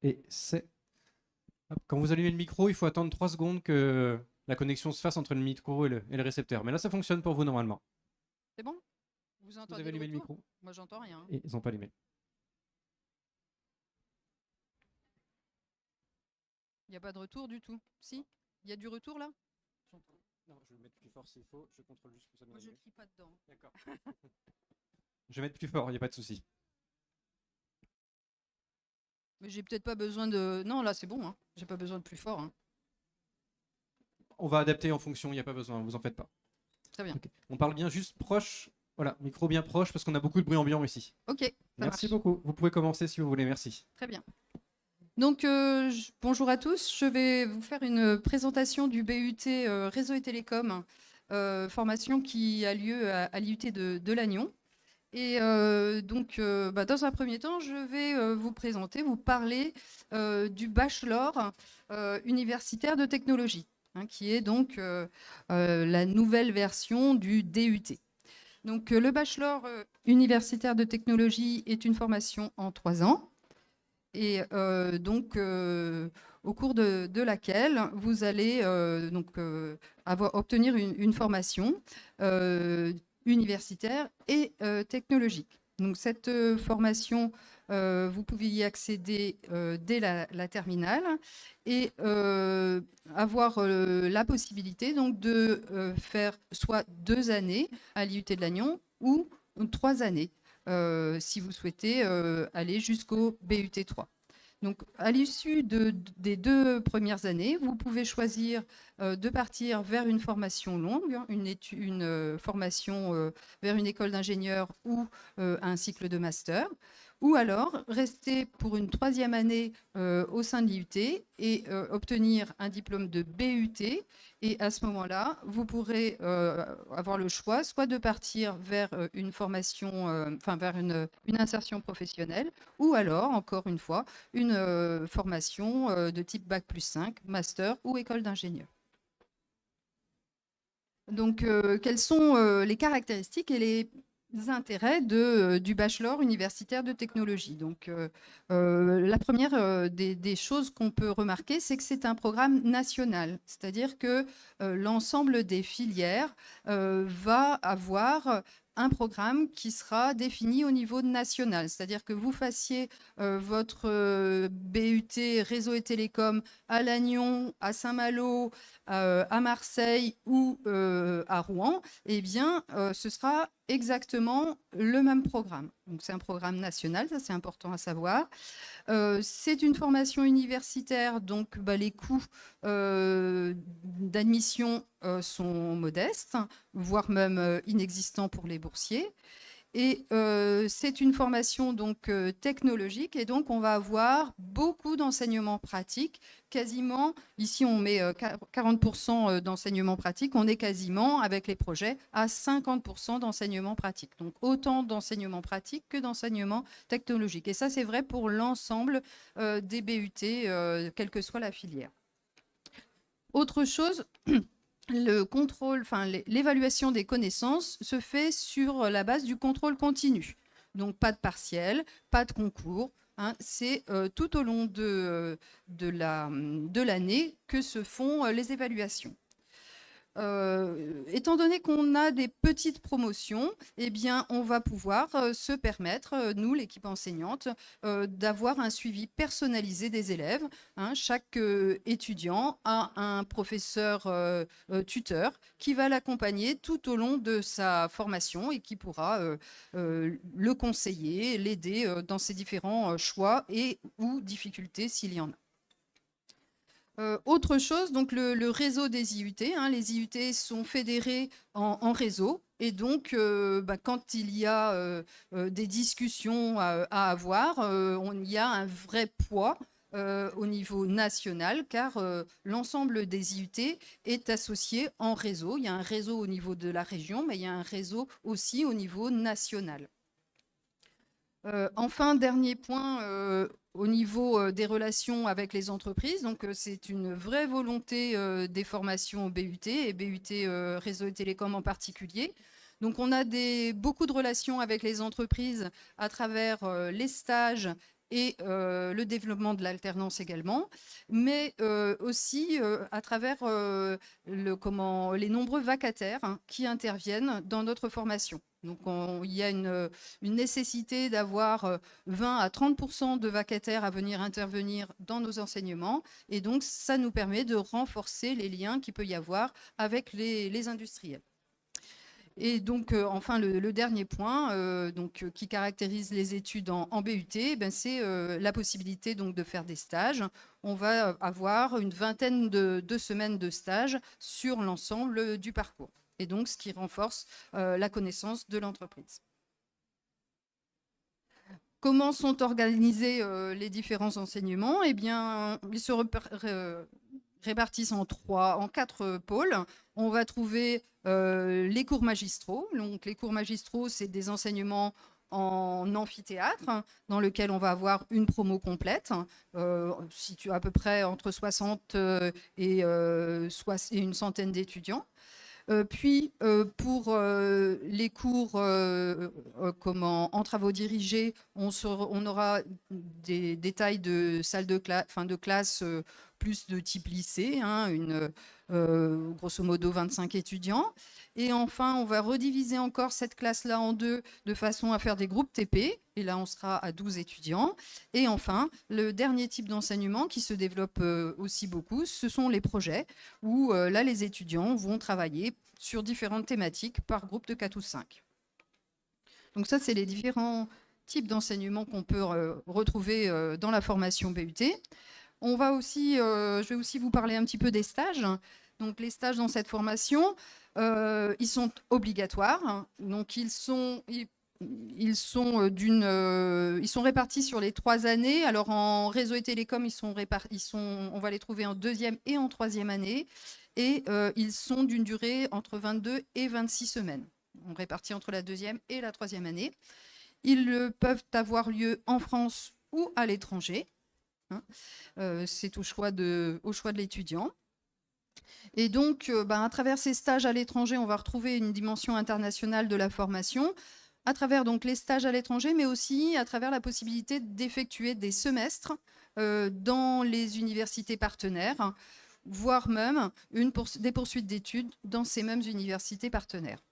Et c'est. Quand vous allumez le micro, il faut attendre 3 secondes que la connexion se fasse entre le micro et le récepteur. Mais là, ça fonctionne pour vous normalement. C'est bon? Vous Vous entendez avez le allumé le retour? micro Moi, j'entends rien. et ils n'ont pas allumé. Il n'y a pas de retour du tout. Si? Il y a du retour là? Non, je vais le mettre plus fort s'il faut. Je contrôle juste que ça Moi, je crie pas dedans. D'accord. Je vais mettre plus fort, il n'y a pas de souci. Mais j'ai peut-être pas besoin de. Non, là, c'est bon. Hein. J'ai pas besoin de plus fort. Hein. On va adapter en fonction, il n'y a pas besoin, vous en faites pas. Très bien. Okay. On parle bien juste proche. Voilà, micro bien proche parce qu'on a beaucoup de bruit ambiant ici. Ok, ça Merci marche. beaucoup. Vous pouvez commencer si vous voulez, merci. Très bien. Donc, bonjour à tous. Je vais vous faire une présentation du BUT Réseau et Télécom, formation qui a lieu à l'IUT de Lannion. Et dans un premier temps, je vais vous parler du bachelor universitaire de technologie, hein, qui est donc la nouvelle version du DUT. Donc, le bachelor universitaire de technologie est une formation en 3 ans. Et au cours de laquelle vous allez obtenir une formation universitaire et technologique. Donc cette formation, vous pouvez y accéder dès la terminale et avoir la possibilité donc, de faire soit 2 années à l'IUT de Lannion ou 3 années. Si vous souhaitez aller jusqu'au BUT 3. Donc, à l'issue des 2 premières années, vous pouvez choisir de partir vers une formation longue, une formation vers une école d'ingénieur ou un cycle de master, ou alors rester pour une 3e année au sein de l'IUT et obtenir un diplôme de BUT. Et à ce moment-là, vous pourrez avoir le choix soit de partir vers une formation, vers une insertion professionnelle, ou alors, encore une fois, une formation de type Bac+5, master ou école d'ingénieur. Donc, quelles sont les caractéristiques et les intérêts du bachelor universitaire de technologie? Donc, la première des choses qu'on peut remarquer, c'est que c'est un programme national, c'est-à-dire que l'ensemble des filières va avoir un programme qui sera défini au niveau national, c'est-à-dire que vous fassiez votre BUT réseau et télécom à Lannion, à Saint-Malo, à Marseille ou à Rouen, eh bien, ce sera exactement le même programme. Donc, c'est un programme national, ça c'est important à savoir. C'est une formation universitaire, donc les coûts d'admission sont modestes, voire même inexistants pour les boursiers. Et c'est une formation donc technologique, et donc on va avoir beaucoup d'enseignements pratiques, quasiment, ici on met 40% d'enseignements pratiques, on est quasiment avec les projets à 50% d'enseignements pratiques. Donc autant d'enseignements pratiques que d'enseignements technologiques. Et ça c'est vrai pour l'ensemble des BUT, quelle que soit la filière. Autre chose, le contrôle, l'évaluation des connaissances se fait sur la base du contrôle continu. Donc, pas de partiel, pas de concours. Hein, c'est tout au long de l'année que se font les évaluations. Étant donné qu'on a des petites promotions, eh bien, on va pouvoir se permettre, nous, l'équipe enseignante, d'avoir un suivi personnalisé des élèves. Hein. Chaque étudiant a un professeur tuteur qui va l'accompagner tout au long de sa formation et qui pourra le conseiller, l'aider dans ses différents choix et ou difficultés s'il y en a. Autre chose, donc le réseau des IUT. Hein, les IUT sont fédérés en réseau. Et donc, quand il y a des discussions à avoir, il y a un vrai poids au niveau national, car l'ensemble des IUT est associé en réseau. Il y a un réseau au niveau de la région, mais il y a un réseau aussi au niveau national. Enfin, dernier point, au niveau des relations avec les entreprises. Donc, c'est une vraie volonté des formations BUT et BUT Réseau et Télécom en particulier. Donc, on a beaucoup de relations avec les entreprises à travers les stages et le développement de l'alternance également, mais aussi à travers les nombreux vacataires qui interviennent dans notre formation. Donc, il y a une nécessité d'avoir 20 à 30% de vacataires à venir intervenir dans nos enseignements. Et donc, ça nous permet de renforcer les liens qu'il peut y avoir avec les industriels. Et donc, enfin, le dernier point qui caractérise les études en BUT, c'est la possibilité donc, de faire des stages. On va avoir une vingtaine de semaines de stages sur l'ensemble du parcours. Et donc, ce qui renforce la connaissance de l'entreprise. Comment sont organisés les différents enseignements? Eh bien, ils se répartissent en quatre pôles. On va trouver les cours magistraux. Donc, les cours magistraux, c'est des enseignements en amphithéâtre, dans lequel on va avoir une promo complète, située à peu près entre 60 et une centaine d'étudiants. Puis, pour les cours en travaux dirigés, on aura des tailles de salles de classe plus de type lycée, grosso modo 25 étudiants. Et enfin, on va rediviser encore cette classe-là en deux de façon à faire des groupes TP. Et là, on sera à 12 étudiants. Et enfin, le dernier type d'enseignement qui se développe aussi beaucoup, ce sont les projets, où là, les étudiants vont travailler sur différentes thématiques par groupe de 4 ou 5. Donc ça, c'est les différents types d'enseignements qu'on peut retrouver dans la formation BUT. On va aussi, je vais aussi vous parler un petit peu des stages. Donc les stages dans cette formation, ils sont obligatoires. Donc ils sont répartis sur les 3 années. Alors en réseau et télécom, on va les trouver en 2e et en 3e année. Et ils sont d'une durée entre 22 et 26 semaines. On répartit entre la 2e et la 3e année. Ils peuvent avoir lieu en France ou à l'étranger. C'est au choix de l'étudiant. Et donc, à travers ces stages à l'étranger, on va retrouver une dimension internationale de la formation, à travers donc les stages à l'étranger, mais aussi à travers la possibilité d'effectuer des semestres dans les universités partenaires, voire même des poursuites d'études dans ces mêmes universités partenaires.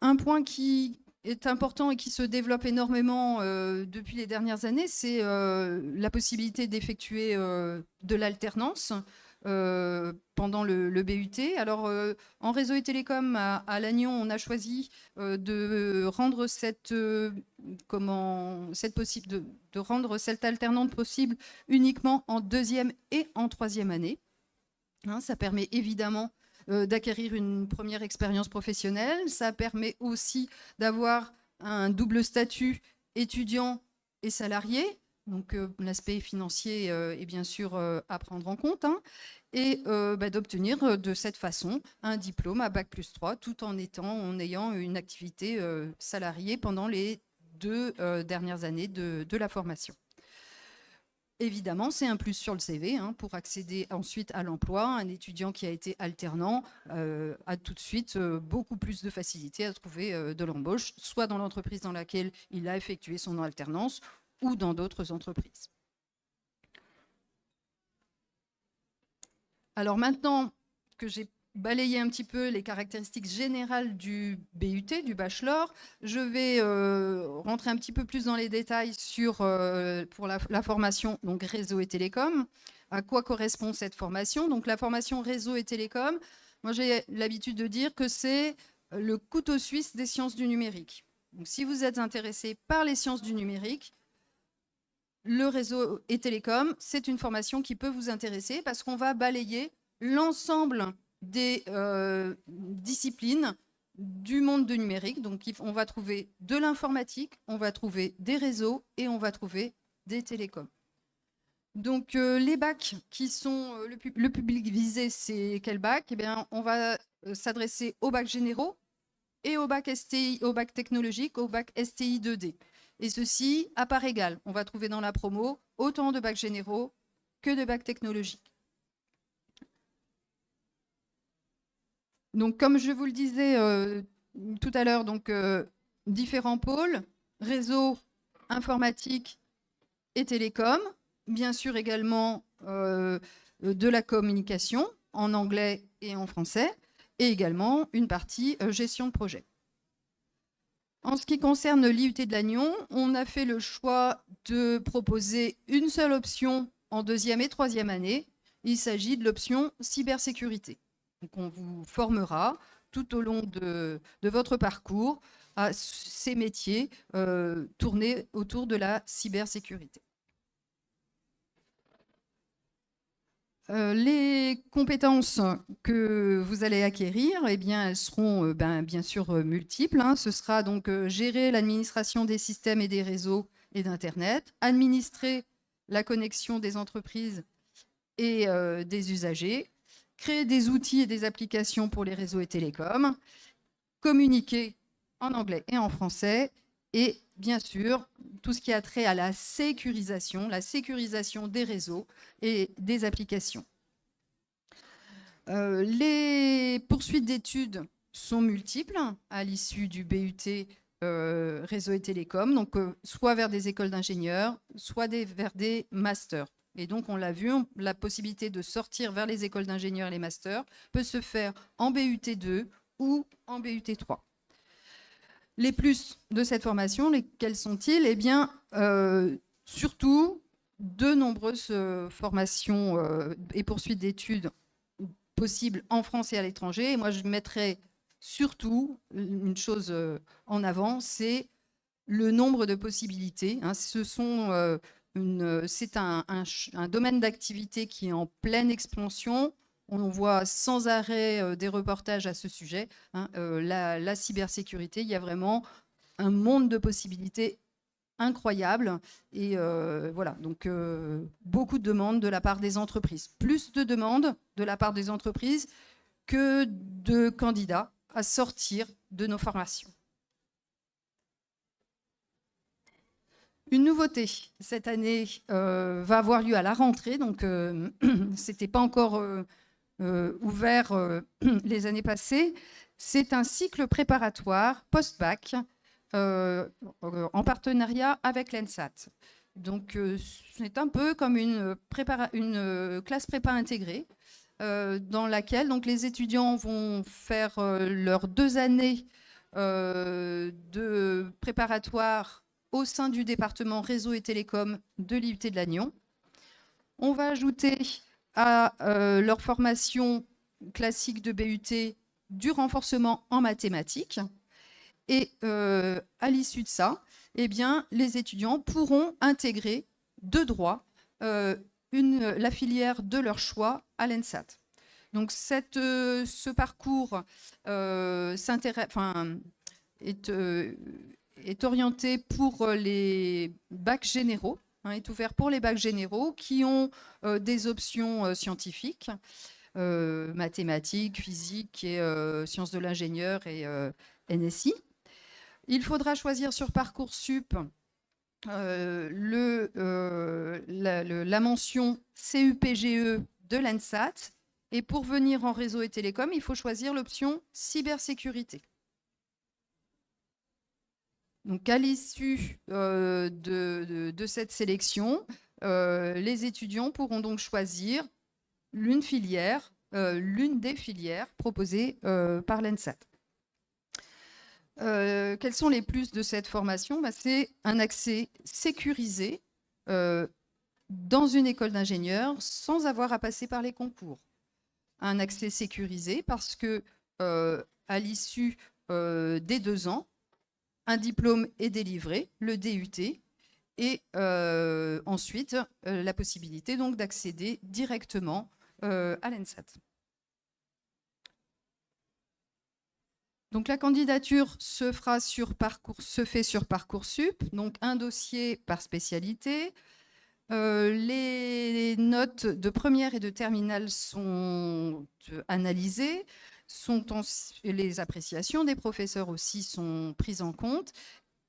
Un point qui est important et qui se développe énormément depuis les dernières années, c'est la possibilité d'effectuer de l'alternance pendant le BUT. Alors, en réseau et télécom, à Lannion, on a choisi de rendre rendre cette alternance possible uniquement en 2e et en 3e année. Ça permet évidemment d'acquérir une première expérience professionnelle. Ça permet aussi d'avoir un double statut étudiant et salarié. Donc, l'aspect financier est bien sûr à prendre en compte. Et d'obtenir de cette façon un diplôme à Bac+3 tout en ayant une activité salariée pendant les 2 dernières années de la formation. Évidemment, c'est un plus sur le CV pour accéder ensuite à l'emploi. Un étudiant qui a été alternant a tout de suite beaucoup plus de facilité à trouver de l'embauche, soit dans l'entreprise dans laquelle il a effectué son alternance ou dans d'autres entreprises. Alors maintenant que j'ai balayé un petit peu les caractéristiques générales du BUT, du bachelor, je vais rentrer un petit peu plus dans les détails pour la formation donc réseau et télécom. À quoi correspond cette formation? Donc la formation réseau et télécom, moi j'ai l'habitude de dire que c'est le couteau suisse des sciences du numérique. Donc si vous êtes intéressé par les sciences du numérique, le réseau et télécom, c'est une formation qui peut vous intéresser parce qu'on va balayer l'ensemble des disciplines du monde du numérique. Donc, on va trouver de l'informatique, on va trouver des réseaux et on va trouver des télécoms. Donc, les bacs qui sont le public visé, c'est quel bac? Eh bien, on va s'adresser aux bacs généraux et au bac STI, au bac technologique, au bac STI 2D. Et ceci à part égale. On va trouver dans la promo autant de bacs généraux que de bacs technologiques. Donc, comme je vous le disais tout à l'heure, donc différents pôles. réseau, informatique et télécom, bien sûr également de la communication en anglais et en français, et également une partie gestion de projet. En ce qui concerne l'IUT de Lannion, on a fait le choix de proposer une seule option en deuxième et troisième année. Il s'agit de l'option cybersécurité. Donc on vous formera tout au long de votre parcours à ces métiers tournés autour de la cybersécurité. Les compétences que vous allez acquérir, eh bien, elles seront bien sûr multiples. Hein. Ce sera donc gérer l'administration des systèmes et des réseaux et d'Internet, administrer la connexion des entreprises et des usagers, créer des outils et des applications pour les réseaux et télécoms, communiquer en anglais et en français, et bien sûr, tout ce qui a trait à la sécurisation des réseaux et des applications. Les poursuites d'études sont multiples à l'issue du BUT réseau et télécom, donc soit vers des écoles d'ingénieurs, soit vers des masters. Et donc, on l'a vu, la possibilité de sortir vers les écoles d'ingénieurs et les masters peut se faire en BUT 2 ou en BUT 3. Les plus de cette formation, quels sont-ils? Eh bien, surtout, de nombreuses formations et poursuites d'études possibles en France et à l'étranger. Et moi, je mettrais surtout une chose en avant, c'est le nombre de possibilités. Hein. C'est un domaine d'activité qui est en pleine expansion. On voit sans arrêt des reportages à ce sujet. Hein. La cybersécurité, il y a vraiment un monde de possibilités incroyable. Et voilà, donc beaucoup de demandes de la part des entreprises. Plus de demandes de la part des entreprises que de candidats à sortir de nos formations. Une nouveauté cette année va avoir lieu à la rentrée, donc c'était pas encore ouvert les années passées. C'est un cycle préparatoire post-bac en partenariat avec l'ENSAT. Donc c'est un peu comme une classe prépa intégrée dans laquelle donc, les étudiants vont faire leurs 2 années de préparatoire au sein du département réseau et télécom de l'IUT de Lannion. On va ajouter à leur formation classique de BUT du renforcement en mathématiques. Et à l'issue de ça, eh bien, les étudiants pourront intégrer de droit la filière de leur choix à l'ENSAT. Donc ce parcours est orienté pour les bacs généraux, hein, est ouvert pour les bacs généraux qui ont des options scientifiques, mathématiques, physique et sciences de l'ingénieur et NSI. Il faudra choisir sur Parcoursup la mention CUPGE de l'ENSAT. Et pour venir en réseau et télécom, il faut choisir l'option cybersécurité. Donc, à l'issue de cette sélection, les étudiants pourront donc choisir l'une des filières proposées par l'ENSAT. Quels sont les plus de cette formation? C'est un accès sécurisé dans une école d'ingénieurs sans avoir à passer par les concours. Un accès sécurisé parce que à l'issue des 2 ans, un diplôme est délivré, le DUT, et ensuite la possibilité donc d'accéder directement à l'ENSAT. Donc la candidature se fait sur Parcoursup, donc un dossier par spécialité. Les notes de première et de terminale sont analysées, les appréciations des professeurs aussi sont prises en compte.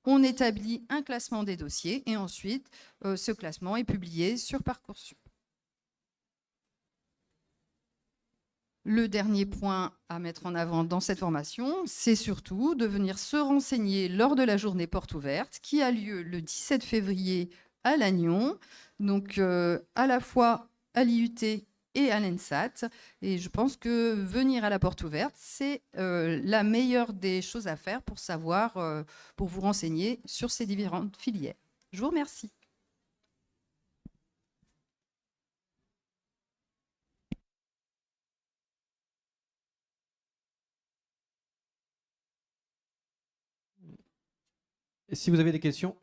On établit un classement des dossiers et ensuite ce classement est publié sur Parcoursup. Le dernier point à mettre en avant dans cette formation, c'est surtout de venir se renseigner lors de la journée porte ouverte qui a lieu le 17 février à Lannion, donc à la fois à l'IUT et à l'ENSAT. Et je pense que venir à la porte ouverte, c'est la meilleure des choses à faire pour savoir, pour vous renseigner sur ces différentes filières. Je vous remercie. Et si vous avez des questions,